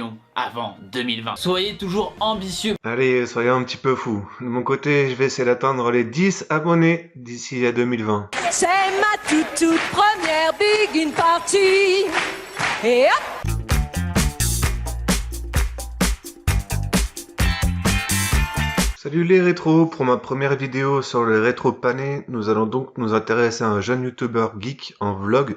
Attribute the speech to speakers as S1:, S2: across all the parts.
S1: nous avant 2020. Soyez toujours ambitieux.
S2: Allez, soyez un petit peu fous. De mon côté, je vais essayer d'atteindre les 10 abonnés d'ici à 2020.
S3: C'est ma toute première big party. Et hop!
S2: Salut les rétros, pour ma première vidéo sur le rétro pané, nous allons donc nous intéresser à un jeune youtubeur geek en Vogue.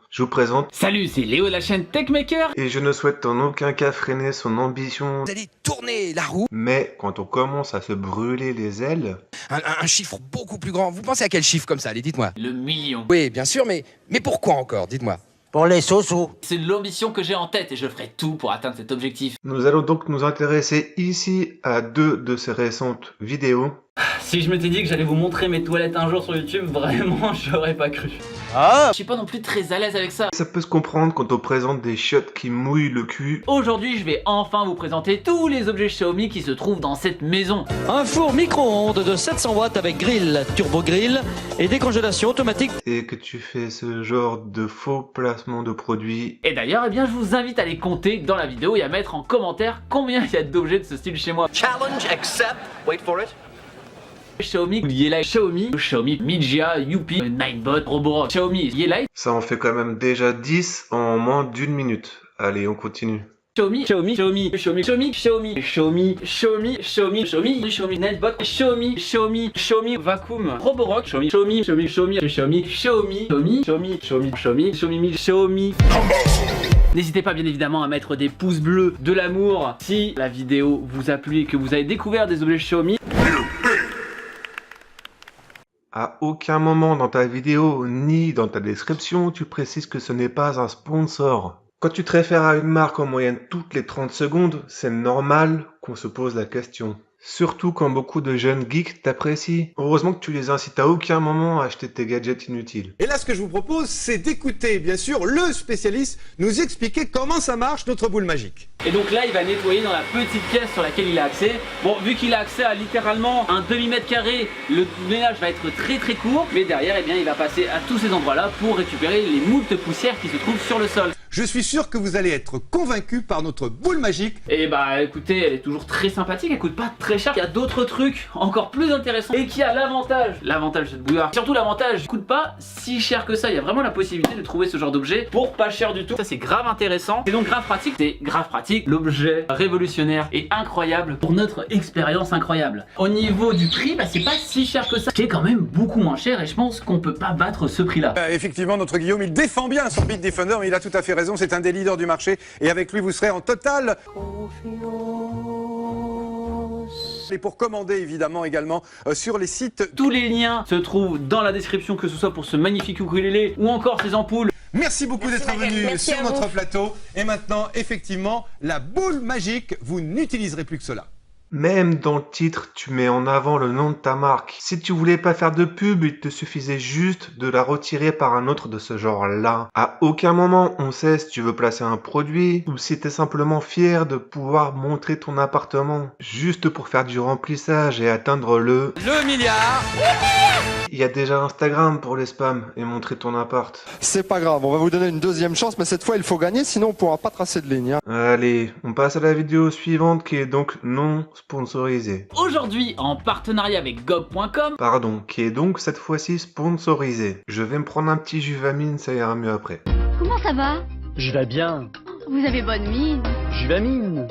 S2: Je vous présente.
S1: Salut, c'est Léo de la chaîne Techmaker.
S2: Et je ne souhaite en aucun cas freiner son ambition.
S4: Vous allez tourner la roue.
S2: Mais quand on commence à se brûler les ailes...
S4: Un chiffre beaucoup plus grand. Vous pensez à quel chiffre comme ça? Allez, dites-moi.
S1: Le million.
S4: Oui, bien sûr, mais pourquoi encore? Dites-moi.
S5: Pour les sous-sous.
S1: C'est l'ambition que j'ai en tête et je ferai tout pour atteindre cet objectif.
S2: Nous allons donc nous intéresser ici à deux de ses récentes vidéos.
S1: Si je m'étais dit que j'allais vous montrer mes toilettes un jour sur YouTube, vraiment, j'aurais pas cru.
S5: Ah!
S1: Je suis pas non plus très à l'aise avec ça.
S2: Ça peut se comprendre quand on présente des shots qui mouillent le cul.
S1: Aujourd'hui, je vais enfin vous présenter tous les objets Xiaomi qui se trouvent dans cette maison.
S6: Un four micro-ondes de 700 watts avec grill, turbo grill et décongélation automatique.
S2: Et que tu fais ce genre de faux placement de produits.
S1: Et d'ailleurs, eh bien, je vous invite à les compter dans la vidéo et à mettre en commentaire combien il y a d'objets de ce style chez moi.
S5: Challenge accept. Wait for it.
S1: Xiaomi, Yeelight, Xiaomi Mijia, Youpi, Nightbot, Roborock, Xiaomi, Yeelight,
S2: Ça en fait quand même déjà 10 en moins d'une minute. Allez, on continue.
S1: Xiaomi, Nightbot, Xiaomi, Vacuum, Roborock, Xiaomi. N'hésitez pas bien évidemment à mettre des pouces bleus de l'amour si la vidéo vous a plu et que vous avez découvert des objets Xiaomi.
S2: À aucun moment dans ta vidéo ni dans ta description, tu précises que ce n'est pas un sponsor. Quand tu te réfères à une marque en moyenne toutes les 30 secondes, c'est normal qu'on se pose la question. Surtout quand beaucoup de jeunes geeks t'apprécient. Heureusement que tu les incites à aucun moment à acheter tes gadgets inutiles.
S7: Et là, ce que je vous propose, c'est d'écouter, bien sûr, le spécialiste nous expliquer comment ça marche, notre boule magique.
S1: Et donc là il va nettoyer dans la petite pièce sur laquelle il a accès. Bon, vu qu'il a accès à littéralement un demi-mètre carré, le ménage va être très court. Mais derrière, eh bien, il va passer à tous ces endroits là pour récupérer les moultes poussières qui se trouvent sur le sol.
S7: Je suis sûr que vous allez être convaincus par notre boule magique.
S1: Et bah écoutez, elle est toujours très sympathique, elle coûte pas très cher. Il y a d'autres trucs encore plus intéressants et qui a l'avantage de cette bouilloire. Surtout l'avantage, il coûte pas si cher que ça. Il y a vraiment la possibilité de trouver ce genre d'objet pour pas cher du tout. Ça c'est grave intéressant. Et donc grave pratique, c'est grave pratique. L'objet révolutionnaire et incroyable pour notre expérience incroyable. Au niveau du prix, bah c'est pas si cher que ça. Qui est quand même beaucoup moins cher et je pense qu'on peut pas battre ce prix là.
S7: Effectivement, notre Guillaume, il défend bien son Beat Defender, mais il a tout à fait raison. C'est un des leaders du marché et avec lui, vous serez en totale confiance. Et pour commander, évidemment, également sur les sites.
S1: Tous les liens se trouvent dans la description, que ce soit pour ce magnifique ukulélé ou encore ces ampoules.
S7: Merci beaucoup d'être venu sur notre plateau. Et maintenant, effectivement, la boule magique, vous n'utiliserez plus que cela.
S2: Même dans le titre, tu mets en avant le nom de ta marque. Si tu voulais pas faire de pub, il te suffisait juste de la retirer par un autre de ce genre-là. À aucun moment on sait si tu veux placer un produit ou si t'es simplement fier de pouvoir montrer ton appartement. Juste pour faire du remplissage et atteindre le
S4: milliard.
S2: Il y a déjà Instagram pour les spams et montrer ton appart.
S8: C'est pas grave, on va vous donner une deuxième chance, mais cette fois il faut gagner, sinon on pourra pas tracer de ligne.
S2: Allez, on passe à la vidéo suivante qui est donc non sponsorisée.
S1: Aujourd'hui, en partenariat avec gob.com,
S2: Pardon, qui est donc cette fois-ci sponsorisée. Je vais me prendre un petit Juvamine, ça ira mieux après.
S9: Comment ça va?
S6: Je vais bien.
S9: Vous avez bonne mine.
S6: Juvamine.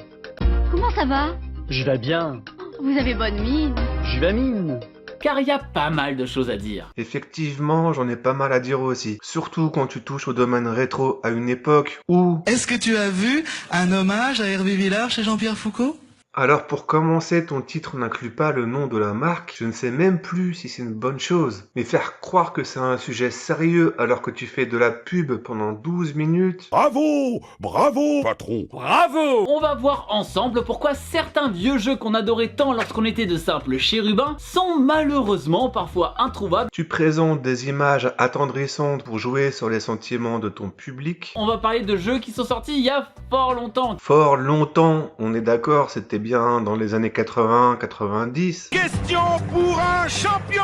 S9: Comment ça va?
S6: Je vais bien.
S9: Vous avez bonne mine.
S6: Juvamine.
S1: car il y a pas mal de choses à dire.
S2: Effectivement, j'en ai pas mal à dire aussi. Surtout quand tu touches au domaine rétro à une époque où...
S10: Est-ce que tu as vu un hommage à Hervé Villard chez Jean-Pierre Foucault ?
S2: Alors pour commencer, ton titre n'inclut pas le nom de la marque. Je ne sais même plus si c'est une bonne chose. Mais faire croire que c'est un sujet sérieux alors que tu fais de la pub pendant 12 minutes...
S11: Bravo! Bravo, patron!
S1: Bravo! On va voir ensemble pourquoi certains vieux jeux qu'on adorait tant lorsqu'on était de simples chérubins sont malheureusement parfois introuvables.
S2: Tu présentes des images attendrissantes pour jouer sur les sentiments de ton public.
S1: On va parler de jeux qui sont sortis il y a fort longtemps.
S2: Fort longtemps, on est d'accord, c'était bien dans les années 80-90.
S11: Question pour un champion!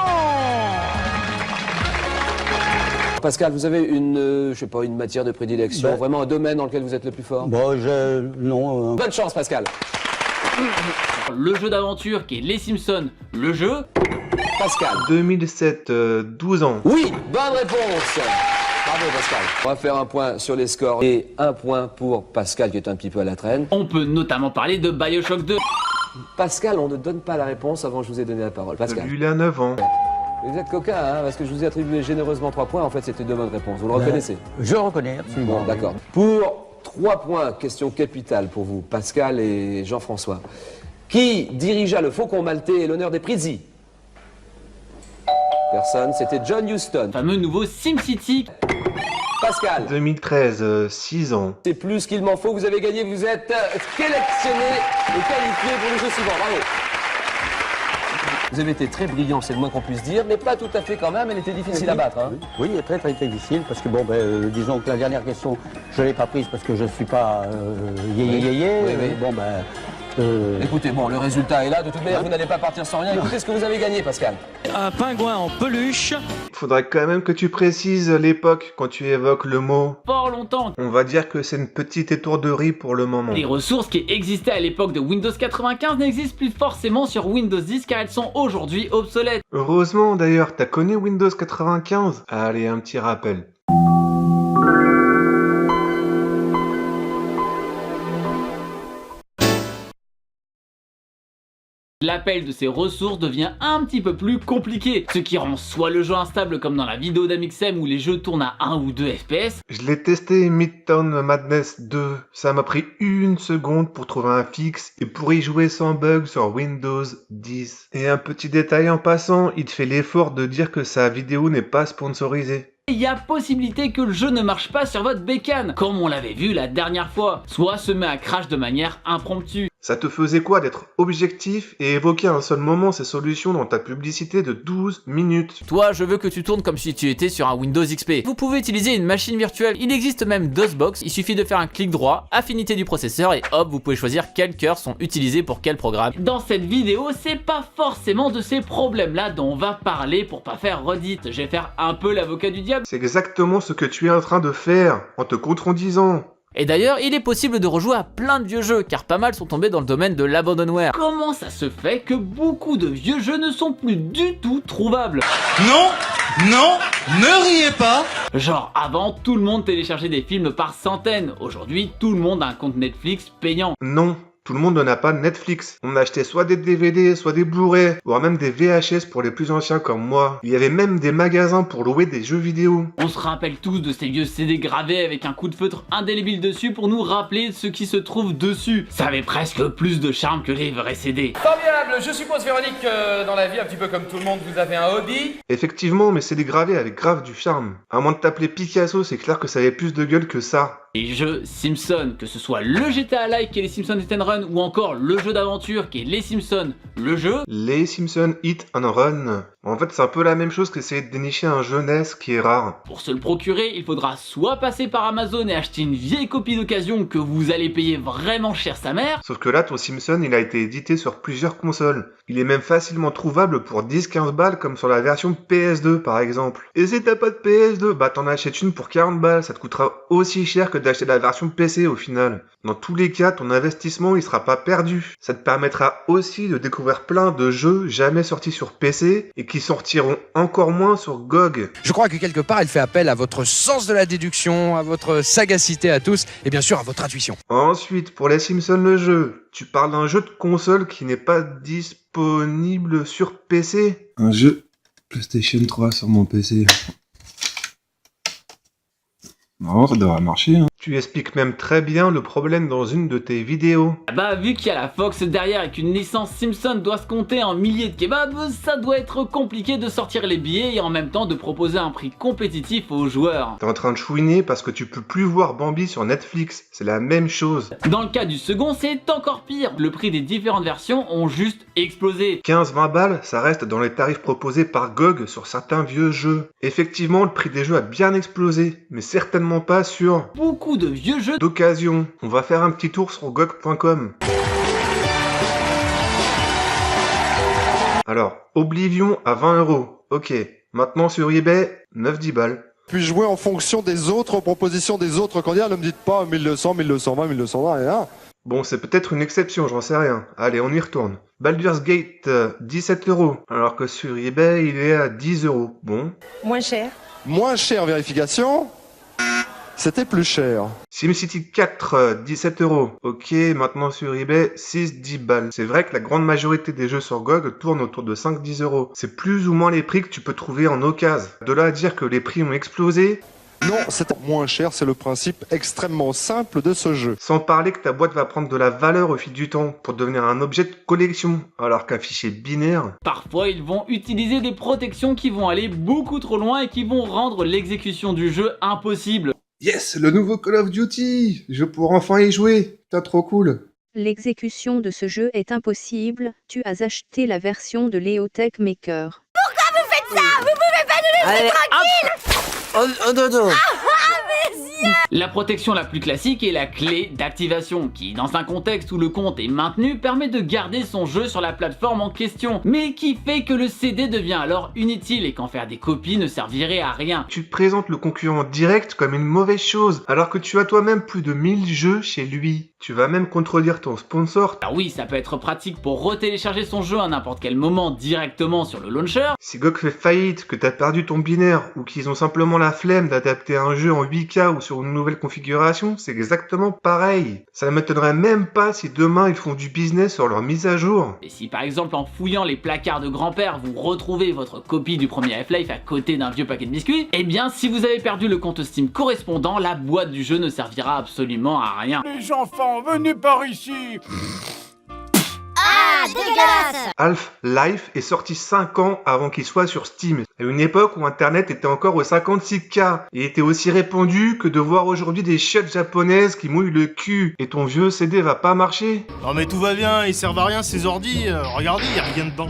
S12: Pascal, vous avez une, je sais pas, une matière de prédilection, vraiment un domaine dans lequel vous êtes le plus fort?
S5: Bon, non.
S12: Bonne chance, Pascal.
S1: Le jeu d'aventure qui est Les Simpsons, le jeu.
S12: Pascal.
S2: 2007, 12 ans.
S12: Oui, bonne réponse. Bravo, Pascal. On va faire un point sur les scores et un point pour Pascal qui est un petit peu à la traîne.
S1: On peut notamment parler de BioShock 2.
S12: Pascal, on ne donne pas la réponse avant que je vous ai donné la parole. Pascal.
S2: Lui, il a 9 ans.
S12: Vous êtes coquin, hein, parce que je vous ai attribué généreusement 3 points. En fait, c'était 2 bonnes réponses. Vous le reconnaissez?
S5: Je reconnais, absolument.
S12: Bon, d'accord. Pour 3 points, question capitale pour vous, Pascal et Jean-François. Qui dirigea le Faucon Maltais et l'honneur des Prizzi? Personne, c'était John Huston.
S1: Fameux nouveau SimCity.
S12: Pascal.
S2: 2013, 6 ans.
S12: C'est plus qu'il m'en faut, vous avez gagné, vous êtes sélectionné et qualifié pour le jeu suivant, bravo. Vous avez été très brillant, c'est le moins qu'on puisse dire, mais pas tout à fait quand même, elle était difficile à battre. Hein.
S5: Oui, très très difficile, parce que bon, disons que la dernière question, je ne l'ai pas prise parce que je ne suis pas
S12: Oui.
S5: Bon,
S12: Écoutez, bon, le résultat est là, de toute manière, vous n'allez pas partir sans rien. Écoutez ce que vous avez gagné, Pascal.
S6: Un pingouin en peluche.
S2: Faudrait quand même que tu précises l'époque quand tu évoques le mot.
S1: Fort longtemps.
S2: On va dire que c'est une petite étourderie pour le moment.
S1: Les ressources qui existaient à l'époque de Windows 95 n'existent plus forcément sur Windows 10 car elles sont aujourd'hui obsolètes.
S2: Heureusement d'ailleurs, t'as connu Windows 95? Allez, un petit rappel.
S1: L'appel de ces ressources devient un petit peu plus compliqué, ce qui rend soit le jeu instable comme dans la vidéo d'Amixem où les jeux tournent à 1 ou 2 FPS.
S2: Je l'ai testé Midtown Madness 2, ça m'a pris 1 seconde pour trouver un fixe et pour y jouer sans bug sur Windows 10. Et un petit détail en passant, il te fait l'effort de dire que sa vidéo n'est pas sponsorisée.
S1: Il y a possibilité que le jeu ne marche pas sur votre bécane, comme on l'avait vu la dernière fois, soit se met à crash de manière impromptue.
S2: Ça te faisait quoi d'être objectif et évoquer à un seul moment ces solutions dans ta publicité de 12 minutes?
S1: Toi, je veux que tu tournes comme si tu étais sur un Windows XP. Vous pouvez utiliser une machine virtuelle. Il existe même DOSBox, il suffit de faire un clic droit, affinité du processeur et hop, vous pouvez choisir quels cœurs sont utilisés pour quel programme. Dans cette vidéo, c'est pas forcément de ces problèmes-là dont on va parler pour pas faire redite. Je vais faire un peu l'avocat du diable.
S2: C'est exactement ce que tu es en train de faire, en te contredisant.
S1: Et d'ailleurs, il est possible de rejouer à plein de vieux jeux, car pas mal sont tombés dans le domaine de l'abandonware. Comment ça se fait que beaucoup de vieux jeux ne sont plus du tout trouvables?
S10: Non, ne riez pas.
S1: Genre, avant, tout le monde téléchargeait des films par centaines. Aujourd'hui, tout le monde a un compte Netflix payant.
S2: Non. Tout le monde n'a pas Netflix. On achetait soit des DVD, soit des Blu-ray, voire même des VHS pour les plus anciens comme moi. Il y avait même des magasins pour louer des jeux vidéo.
S1: On se rappelle tous de ces vieux CD gravés avec un coup de feutre indélébile dessus pour nous rappeler ce qui se trouve dessus. Ça avait presque plus de charme que les vrais CD.
S13: Formidable, je suppose Véronique que dans la vie, un petit peu comme tout le monde, vous avez un hobby?
S2: Effectivement, mais CD gravés avec grave du charme. À moins de t'appeler Picasso, c'est clair que ça avait plus de gueule que ça.
S1: Les jeux Simpsons, que ce soit le GTA-like qui est les Simpsons Hit and Run ou encore le jeu d'aventure qui est les Simpsons, le jeu.
S2: Les Simpsons Hit and Run. En fait, c'est un peu la même chose qu'essayer de dénicher un jeunesse qui est rare.
S1: Pour se le procurer, il faudra soit passer par Amazon et acheter une vieille copie d'occasion que vous allez payer vraiment cher sa mère.
S2: Sauf que là, ton Simpson, il a été édité sur plusieurs consoles. Il est même facilement trouvable pour 10-15 balles comme sur la version PS2 par exemple. Et si t'as pas de PS2, bah t'en achètes une pour 40 balles, ça te coûtera aussi cher que d'acheter la version PC au final. Dans tous les cas, ton investissement il sera pas perdu. Ça te permettra aussi de découvrir plein de jeux jamais sortis sur PC et qui sortiront encore moins sur GOG.
S4: Je crois que quelque part elle fait appel à votre sens de la déduction, à votre sagacité à tous et bien sûr à votre intuition.
S2: Ensuite, pour les Simpsons le jeu, tu parles d'un jeu de console qui n'est pas disponible sur PC?
S14: Un jeu PlayStation 3 sur mon PC. Non, ça devrait marcher, hein.
S2: Tu expliques même très bien le problème dans une de tes vidéos.
S1: Bah vu qu'il y a la Fox derrière et qu'une licence Simpson doit se compter en milliers de kebabs, ça doit être compliqué de sortir les billets et en même temps de proposer un prix compétitif aux joueurs.
S2: T'es en train de chouiner parce que tu peux plus voir Bambi sur Netflix, c'est la même chose.
S1: Dans le cas du second, c'est encore pire. Le prix des différentes versions ont juste explosé.
S2: 15-20 balles, ça reste dans les tarifs proposés par GOG sur certains vieux jeux. Effectivement, le prix des jeux a bien explosé, mais certainement pas sur
S1: beaucoup de vieux jeux
S2: d'occasion. On va faire un petit tour sur GOG.com. Alors, Oblivion à 20 €. Ok. Maintenant sur eBay, 9-10 balles.
S8: puis jouer en fonction des autres propositions des autres candidats. Ne me dites pas 1200, 1220, 1220, rien.
S2: Bon, c'est peut-être une exception, j'en sais rien. Allez, on y retourne. Baldur's Gate, 17 €, alors que sur eBay, il est à 10 €. Bon.
S3: Moins cher.
S8: Moins cher, vérification. C'était plus cher.
S2: SimCity 4, 17 €. Ok, maintenant sur eBay, 6-10 balles. C'est vrai que la grande majorité des jeux sur GOG tournent autour de 5-10 €. C'est plus ou moins les prix que tu peux trouver en occasion. De là à dire que les prix ont explosé...
S8: Non, c'est moins cher, c'est le principe extrêmement simple de ce jeu.
S2: Sans parler que ta boîte va prendre de la valeur au fil du temps pour devenir un objet de collection, alors qu'un fichier binaire...
S1: Parfois, ils vont utiliser des protections qui vont aller beaucoup trop loin et qui vont rendre l'exécution du jeu impossible.
S14: Yes, le nouveau Call of Duty! Je pourrai enfin y jouer. T'as trop cool.
S15: L'exécution de ce jeu est impossible, tu as acheté la version de Leotech Maker.
S3: Pourquoi vous faites ça? Vous pouvez pas nous laisser tranquille?
S16: Oh dodo.
S1: La protection la plus classique est la clé d'activation, qui dans un contexte où le compte est maintenu permet de garder son jeu sur la plateforme en question, mais qui fait que le CD devient alors inutile et qu'en faire des copies ne servirait à rien.
S2: Tu présentes le concurrent direct comme une mauvaise chose, alors que tu as toi-même plus de 1000 jeux chez lui. Tu vas même contredire ton sponsor.
S1: Alors oui, ça peut être pratique pour retélécharger son jeu à n'importe quel moment directement sur le launcher.
S2: Si GOG fait faillite, que t'as perdu ton binaire, ou qu'ils ont simplement la flemme d'adapter un jeu en 8K ou sur une nouvelle configuration, c'est exactement pareil. Ça ne m'étonnerait même pas si demain ils font du business sur leur mise à jour.
S1: Et si par exemple en fouillant les placards de grand-père vous retrouvez votre copie du premier Half-Life à côté d'un vieux paquet de biscuits, eh bien si vous avez perdu le compte Steam correspondant, la boîte du jeu ne servira absolument à rien.
S11: Les enfants, venez par ici.
S3: Ah, dégueulasse!
S2: Half-Life est sorti 5 ans avant qu'il soit sur Steam, à une époque où internet était encore au 56K et était aussi répandu que de voir aujourd'hui des chiottes japonaises qui mouillent le cul. Et ton vieux CD va pas marcher?
S17: Non mais tout va bien, ils servent à rien ces ordis, regardez, y a rien dedans.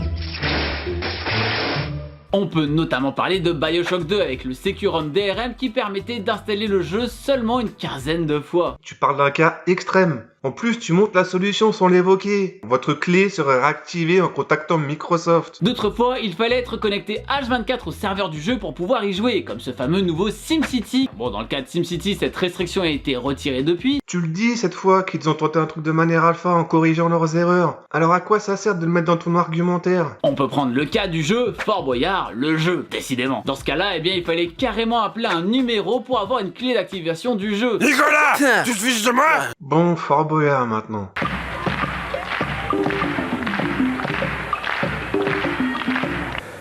S1: On peut notamment parler de Bioshock 2 avec le Securom DRM qui permettait d'installer le jeu seulement une quinzaine de fois.
S2: Tu parles d'un cas extrême. En plus, tu montres la solution sans l'évoquer. Votre clé serait réactivée en contactant Microsoft.
S1: D'autres fois, il fallait être connecté H24 au serveur du jeu pour pouvoir y jouer, comme ce fameux nouveau SimCity. Bon, dans le cas de SimCity, cette restriction a été retirée depuis.
S2: Tu le dis cette fois qu'ils ont tenté un truc de manière alpha en corrigeant leurs erreurs. Alors à quoi ça sert de le mettre dans ton argumentaire?
S1: On peut prendre le cas du jeu Fort Boyard, le jeu, décidément. Dans ce cas-là, eh bien, il fallait carrément appeler un numéro pour avoir une clé d'activation du jeu.
S11: Nicolas, tu te fiches de moi?
S2: Bon, Fort Boyard maintenant.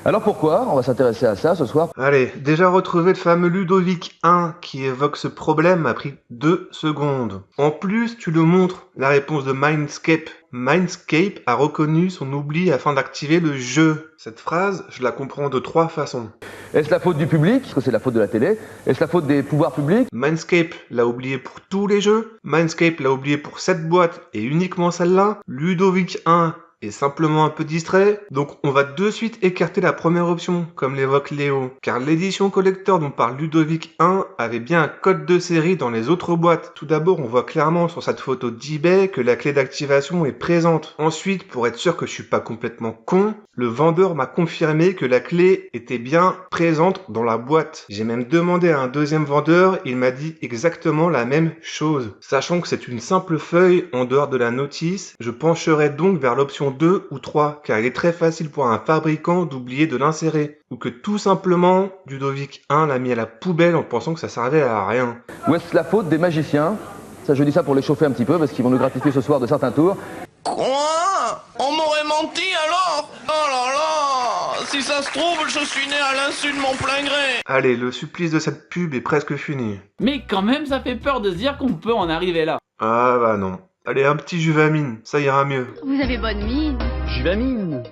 S12: Alors pourquoi on va s'intéresser à ça ce soir?
S2: Allez, déjà retrouvé le fameux Ludovic 1 qui évoque ce problème a pris 2 secondes. En plus, tu le montres, la réponse de Mindscape. Mindscape a reconnu son oubli afin d'activer le jeu. Cette phrase, je la comprends de 3 façons.
S12: Est-ce la faute du public? Est-ce que c'est la faute de la télé? Est-ce la faute des pouvoirs publics?
S2: Mindscape l'a oublié pour tous les jeux. Mindscape l'a oublié pour cette boîte et uniquement celle-là. Ludovic 1 est simplement un peu distrait, donc on va de suite écarter la première option, comme l'évoque Léo, car l'édition collector dont parle Ludovic 1 avait bien un code de série dans les autres boîtes. Tout d'abord, on voit clairement sur cette photo d'eBay que la clé d'activation est présente. Ensuite, pour être sûr que je suis pas complètement con, le vendeur m'a confirmé que la clé était bien présente dans la boîte. J'ai même demandé à un deuxième vendeur, il m'a dit exactement la même chose. Sachant que c'est une simple feuille en dehors de la notice, je pencherai donc vers l'option 2 ou 3, car il est très facile pour un fabricant d'oublier de l'insérer, ou que tout simplement, Ludovic 1 l'a mis à la poubelle en pensant que ça servait à rien.
S12: Ou est-ce la faute des magiciens? Ça, je dis ça pour les chauffer un petit peu, parce qu'ils vont nous gratifier ce soir de certains tours.
S16: Quoi? On m'aurait menti alors? Oh là là! Si ça se trouve, je suis né à l'insu de mon plein gré.
S2: Allez, le supplice de cette pub est presque fini.
S1: Mais quand même, ça fait peur de se dire qu'on peut en arriver là.
S2: Ah bah non. Allez, un petit Juvamine, ça ira mieux.
S9: Vous avez bonne mine.
S12: Juvamine.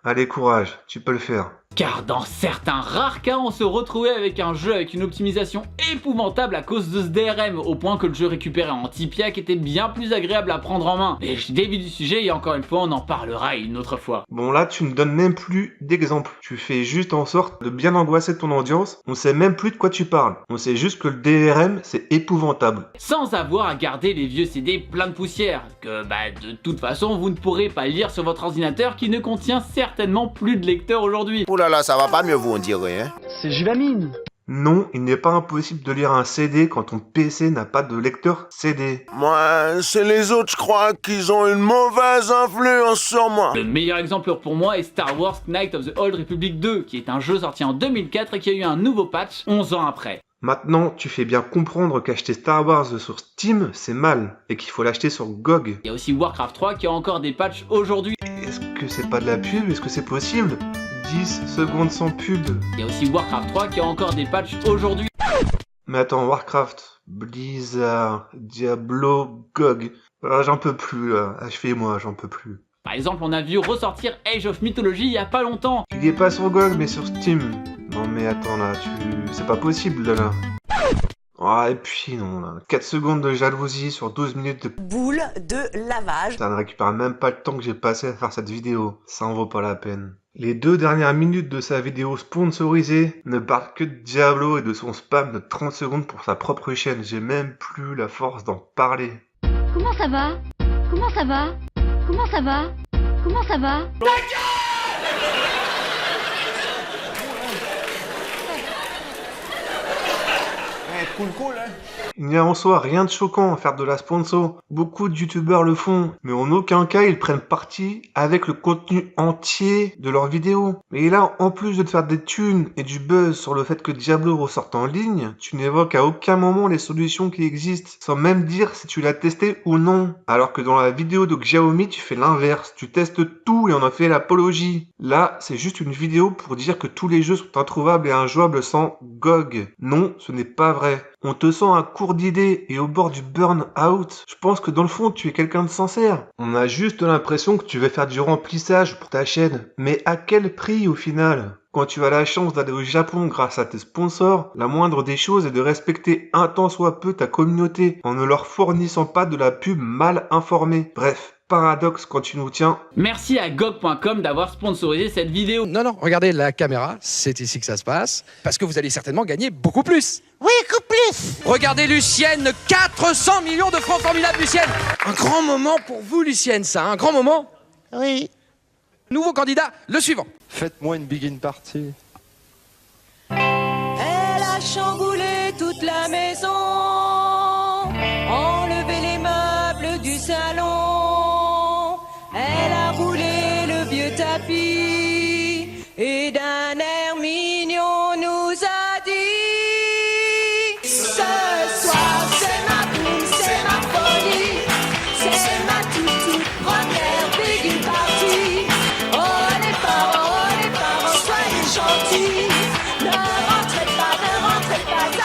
S2: Allez, courage, tu peux le faire.
S1: Car dans certains rares cas, on se retrouvait avec un jeu avec une optimisation épouvantable à cause de ce DRM, au point que le jeu récupéré en Tipiak était bien plus agréable à prendre en main. Et je dévie du sujet et encore une fois, on en parlera une autre fois.
S2: Bon là, tu ne donnes même plus d'exemple. Tu fais juste en sorte de bien angoisser ton audience. On sait même plus de quoi tu parles. On sait juste que le DRM, c'est épouvantable.
S1: Sans avoir à garder les vieux CD plein de poussière, que de toute façon, vous ne pourrez pas lire sur votre ordinateur qui ne contient certainement plus de lecteur aujourd'hui.
S16: Ouh là là, ça va pas mieux vous, on dirait, hein?
S6: C'est Juvamine.
S2: Non, il n'est pas impossible de lire un CD quand ton PC n'a pas de lecteur CD.
S11: Moi, c'est les autres, je crois, qu'ils ont une mauvaise influence sur moi.
S1: Le meilleur exemple pour moi est Star Wars Knights of the Old Republic 2, qui est un jeu sorti en 2004 et qui a eu un nouveau patch 11 ans après.
S2: Maintenant, tu fais bien comprendre qu'acheter Star Wars sur Steam, c'est mal, et qu'il faut l'acheter sur GOG.
S1: Il y a aussi Warcraft 3 qui a encore des patchs aujourd'hui.
S2: Est-ce que c'est pas de la pub? Est-ce que c'est possible? 10 secondes sans pub.
S1: Il y a aussi Warcraft 3 qui a encore des patchs aujourd'hui.
S2: Mais attends, Warcraft, Blizzard, Diablo, GOG... j'en peux plus là, achevez-moi, j'en peux plus.
S1: Par exemple, on a vu ressortir Age of Mythology il y a pas longtemps.
S2: Il est pas sur GOG mais sur Steam. Non mais attends là, c'est pas possible là. Ah et puis non là, 4 secondes de jalousie sur 12 minutes de
S18: boule de lavage.
S2: Ça ne récupère même pas le temps que j'ai passé à faire cette vidéo. Ça en vaut pas la peine. Les 2 dernières minutes de sa vidéo sponsorisée ne parlent que de Diablo et de son spam de 30 secondes pour sa propre chaîne. J'ai même plus la force d'en parler.
S9: Comment ça va? Comment ça va? Comment ça va? Comment ça va?
S11: Cool, hein.
S2: Il n'y a en soi rien de choquant à faire de la sponsor. Beaucoup de youtubeurs le font, mais en aucun cas ils prennent parti avec le contenu entier de leurs vidéos. Mais là, en plus de te faire des thunes et du buzz sur le fait que Diablo ressorte en ligne, tu n'évoques à aucun moment les solutions qui existent, sans même dire si tu l'as testé ou non. Alors que dans la vidéo de Xiaomi, tu fais l'inverse, tu testes tout et on en fait l'apologie. Là, c'est juste une vidéo pour dire que tous les jeux sont introuvables et injouables sans GOG. Non, ce n'est pas vrai. On te sent à court d'idées et au bord du burn-out. Je pense que dans le fond, tu es quelqu'un de sincère. On a juste l'impression que tu veux faire du remplissage pour ta chaîne. Mais à quel prix au final ? Quand tu as la chance d'aller au Japon grâce à tes sponsors, la moindre des choses est de respecter un tant soit peu ta communauté en ne leur fournissant pas de la pub mal informée. Bref. Paradoxe quand tu nous tiens.
S1: Merci à GOG.com d'avoir sponsorisé cette vidéo.
S4: Non, regardez la caméra, c'est ici que ça se passe, parce que vous allez certainement gagner beaucoup plus.
S18: Oui, beaucoup plus.
S4: Regardez Lucienne, 400 millions de francs formidables, Lucienne. Un grand moment pour vous, Lucienne, ça, un grand moment.
S18: Oui.
S4: Nouveau candidat, le suivant.
S8: Faites-moi une begin party.
S3: Elle a chamboulé toute la maison, enlevé les meubles du salon, elle a roulé le vieux tapis et d'un air mignon nous a dit: ce soir c'est ma boum, c'est ma folie, c'est ma toute première begin party. Oh les parents, soyez gentils, ne rentrez pas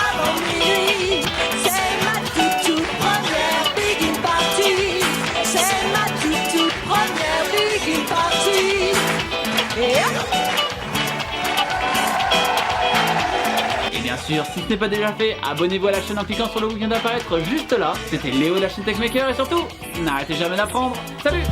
S3: avant minuit. C'est ma toute première begin party, c'est ma toute première begin party. Et
S1: Et bien sûr, si ce n'est pas déjà fait, abonnez-vous à la chaîne en cliquant sur le bouton qui vient d'apparaître juste là. C'était Léo de la chaîne Techmaker et surtout, n'arrêtez jamais d'apprendre. Salut!